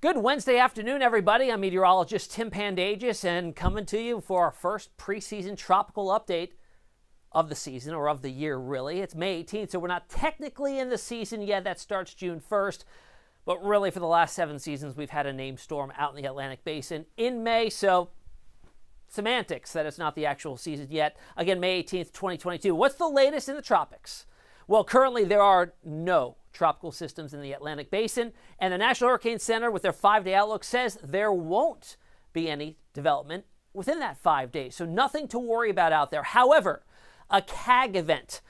Good Wednesday afternoon, everybody. I'm meteorologist Tim Pandages and coming to you for our first preseason tropical update of the season, or of the year, really. It's May 18th, so we're not technically in the season yet. That starts June 1st. But really, for the last 7 seasons, we've had a named storm out in the Atlantic Basin in May, so semantics that it's not the actual season yet. Again, May 18th, 2022. What's the latest in the tropics? Well, currently there are no tropical systems in the Atlantic Basin, and the National Hurricane Center, with their 5-day outlook, says there won't be any development within that 5 days. So nothing to worry about out there. However, a CAG event,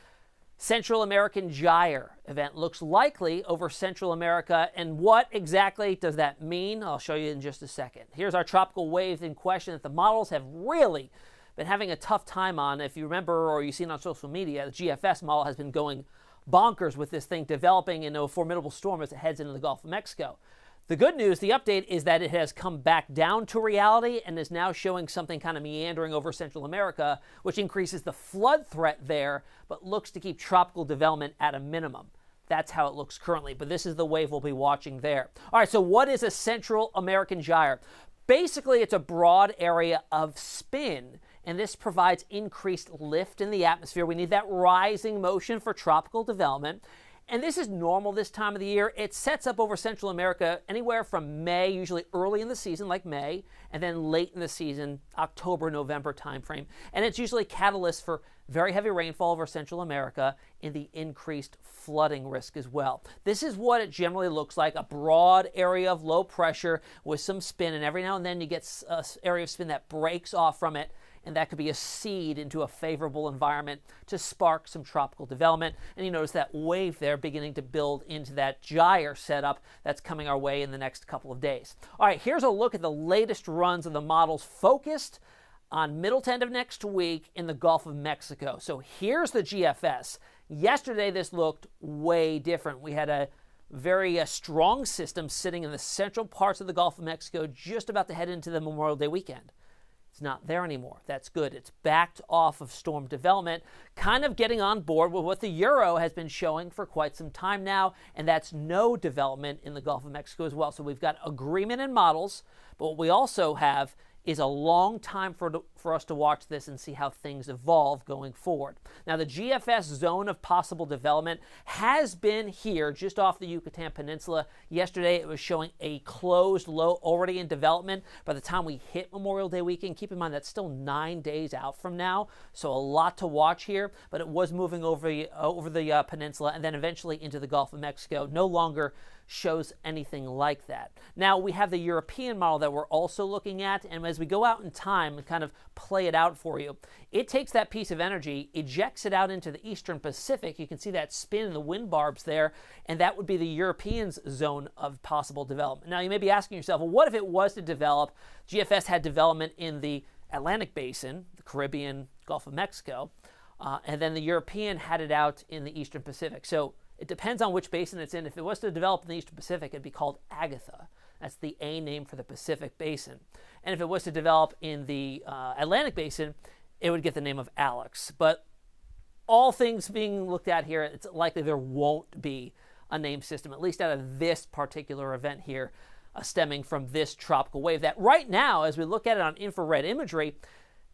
Central American Gyre event, looks likely over Central America. And what exactly does that mean? I'll show you in just a second. Here's our tropical wave in question that the models have really been having a tough time on. If you remember, or you've seen on social media, the GFS model has been going bonkers with this thing developing into a formidable storm as it heads into the Gulf of Mexico. The good news, the update, is that it has come back down to reality and is now showing something kind of meandering over Central America, which increases the flood threat there, but looks to keep tropical development at a minimum. That's how it looks currently, but this is the wave we'll be watching there. All right, so what is a Central American gyre? Basically, it's a broad area of spin, and this provides increased lift in the atmosphere. We need that rising motion for tropical development. And this is normal this time of the year. It sets up over Central America anywhere from May, usually early in the season, like May, and then late in the season, October, November timeframe. And it's usually catalyst for very heavy rainfall over Central America and the increased flooding risk as well. This is what it generally looks like, a broad area of low pressure with some spin, and every now and then you get an area of spin that breaks off from it, and that could be a seed into a favorable environment to spark some tropical development. And you notice that wave there beginning to build into that gyre setup that's coming our way in the next couple of days. All right, here's a look at the latest runs of the models focused on middle to end of next week in the Gulf of Mexico. So here's the GFS. Yesterday, this looked way different. We had a very strong system sitting in the central parts of the Gulf of Mexico, just about to head into the Memorial Day weekend. It's not there anymore. That's good. It's backed off of storm development, kind of getting on board with what the Euro has been showing for quite some time now, and that's no development in the Gulf of Mexico as well. So we've got agreement in models, but what we also have is a long time for us to watch this and see how things evolve going forward. Now, the GFS zone of possible development has been here just off the Yucatan Peninsula. Yesterday, it was showing a closed low already in development. By the time we hit Memorial Day weekend, keep in mind that's still 9 days out from now, so a lot to watch here, but it was moving over the peninsula and then eventually into the Gulf of Mexico. No longer shows anything like that. Now, we have the European model that we're also looking at, and as we go out in time and kind of play it out for you, it takes that piece of energy, ejects it out into the Eastern Pacific. You can see that spin in the wind barbs there, and that would be the European's zone of possible development. Now, you may be asking yourself, well, what if it was to develop? GFS had development in the Atlantic Basin, the Caribbean, Gulf of Mexico, and then the European had it out in the Eastern Pacific. So it depends on which basin it's in. If it was to develop in the Eastern Pacific, it'd be called Agatha. That's the A name for the Pacific Basin. And if it was to develop in the Atlantic Basin, it would get the name of Alex. But all things being looked at here, it's likely there won't be a name system, at least out of this particular event here, stemming from this tropical wave that right now, as we look at it on infrared imagery,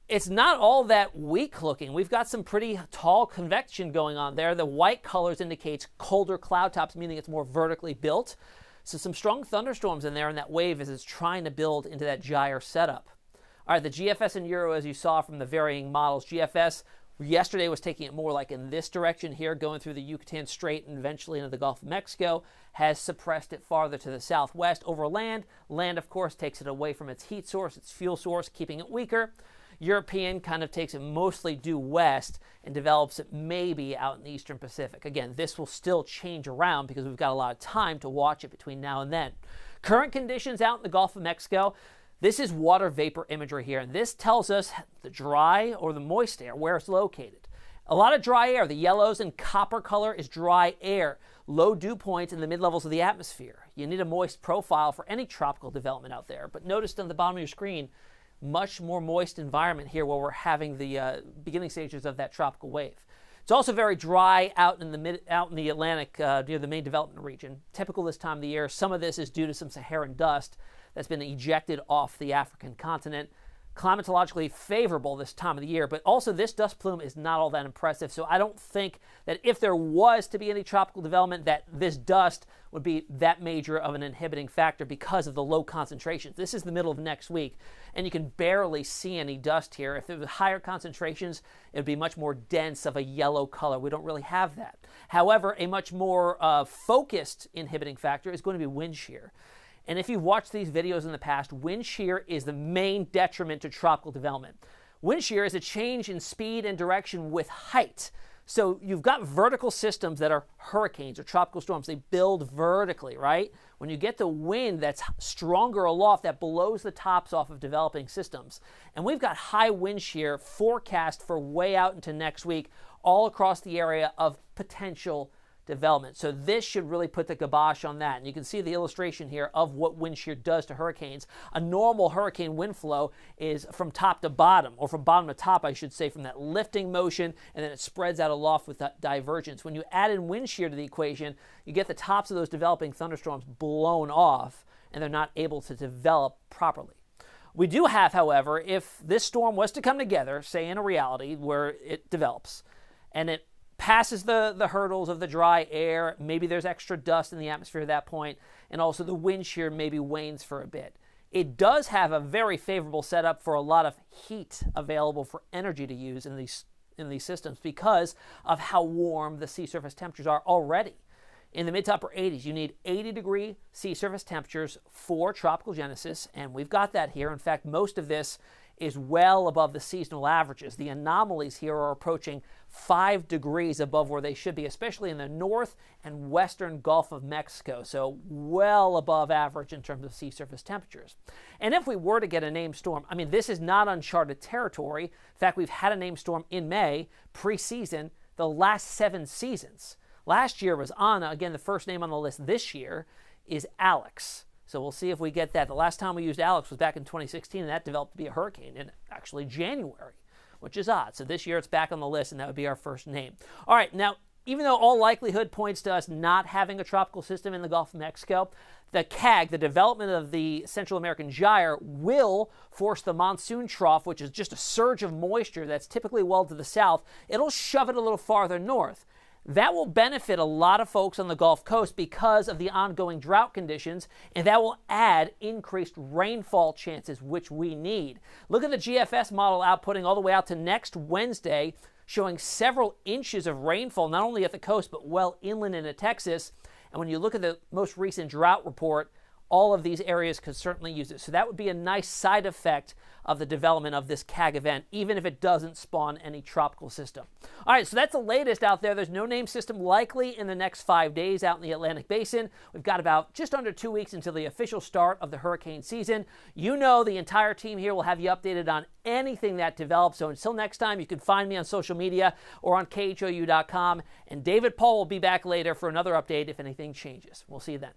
it's not all that weak looking. We've got some pretty tall convection going on there. The white colors indicates colder cloud tops, meaning it's more vertically built. So some strong thunderstorms in there, and that wave as it's trying to build into that gyre setup. All right, the GFS and Euro, as you saw from the varying models, GFS yesterday was taking it more like in this direction here, going through the Yucatan Strait and eventually into the Gulf of Mexico, has suppressed it farther to the southwest over land. Land, of course, takes it away from its heat source, its fuel source, keeping it weaker. European kind of takes it mostly due west and develops it maybe out in the Eastern Pacific. Again, this will still change around because we've got a lot of time to watch it between now and then. Current conditions out in the Gulf of Mexico, this is water vapor imagery here, and this tells us the dry or the moist air, where it's located. A lot of dry air. The yellows and copper color is dry air. Low dew points in the mid-levels of the atmosphere. You need a moist profile for any tropical development out there, but notice on the bottom of your screen, much more moist environment here where we're having the beginning stages of that tropical wave. It's also very dry out in the Atlantic near the main development region. Typical this time of the year. Some of this is due to some Saharan dust that's been ejected off the African continent. Climatologically favorable this time of the year, but also this dust plume is not all that impressive. So I don't think that if there was to be any tropical development, that this dust would be that major of an inhibiting factor because of the low concentrations. This is the middle of next week, and you can barely see any dust here. If there was higher concentrations, it would be much more dense of a yellow color. We don't really have that. However, a much more focused inhibiting factor is going to be wind shear. And if you've watched these videos in the past, wind shear is the main detriment to tropical development. Wind shear is a change in speed and direction with height. So you've got vertical systems that are hurricanes or tropical storms. They build vertically, right? When you get the wind that's stronger aloft, that blows the tops off of developing systems. And we've got high wind shear forecast for way out into next week all across the area of potential development. So this should really put the kibosh on that. And you can see the illustration here of what wind shear does to hurricanes. A normal hurricane wind flow is from top to bottom, or from bottom to top, I should say, from that lifting motion, and then it spreads out aloft with that divergence. When you add in wind shear to the equation, you get the tops of those developing thunderstorms blown off, and they're not able to develop properly. We do have, however, if this storm was to come together, say in a reality where it develops, and it passes the hurdles of the dry air, maybe there's extra dust in the atmosphere at that point, and also the wind shear maybe wanes for a bit. It does have a very favorable setup for a lot of heat available for energy to use in these systems because of how warm the sea surface temperatures are already. In the mid to upper 80s, you need 80-degree sea surface temperatures for tropical genesis, and we've got that here. In fact, most of this is well above the seasonal averages. The anomalies here are approaching 5 degrees above where they should be, especially in the north and western Gulf of Mexico, so well above average in terms of sea surface temperatures. And if we were to get a named storm, I mean, this is not uncharted territory. In fact, we've had a named storm in May, preseason, the last 7 seasons. Last year was Anna. Again, the first name on the list this year is Alex. So we'll see if we get that. The last time we used Alex was back in 2016, and that developed to be a hurricane in actually January, which is odd. So this year it's back on the list, and that would be our first name. All right, now, even though all likelihood points to us not having a tropical system in the Gulf of Mexico, the CAG, the development of the Central American gyre, will force the monsoon trough, which is just a surge of moisture that's typically well to the south. It'll shove it a little farther north. That will benefit a lot of folks on the Gulf Coast because of the ongoing drought conditions, and that will add increased rainfall chances, which we need. Look at the GFS model outputting all the way out to next Wednesday, showing several inches of rainfall, not only at the coast, but well inland into Texas. And when you look at the most recent drought report, all of these areas could certainly use it. So that would be a nice side effect of the development of this CAG event, even if it doesn't spawn any tropical system. All right, so that's the latest out there. There's no named system likely in the next 5 days out in the Atlantic Basin. We've got about just under 2 weeks until the official start of the hurricane season. You know the entire team here will have you updated on anything that develops. So until next time, you can find me on social media or on khou.com. And David Paul will be back later for another update if anything changes. We'll see you then.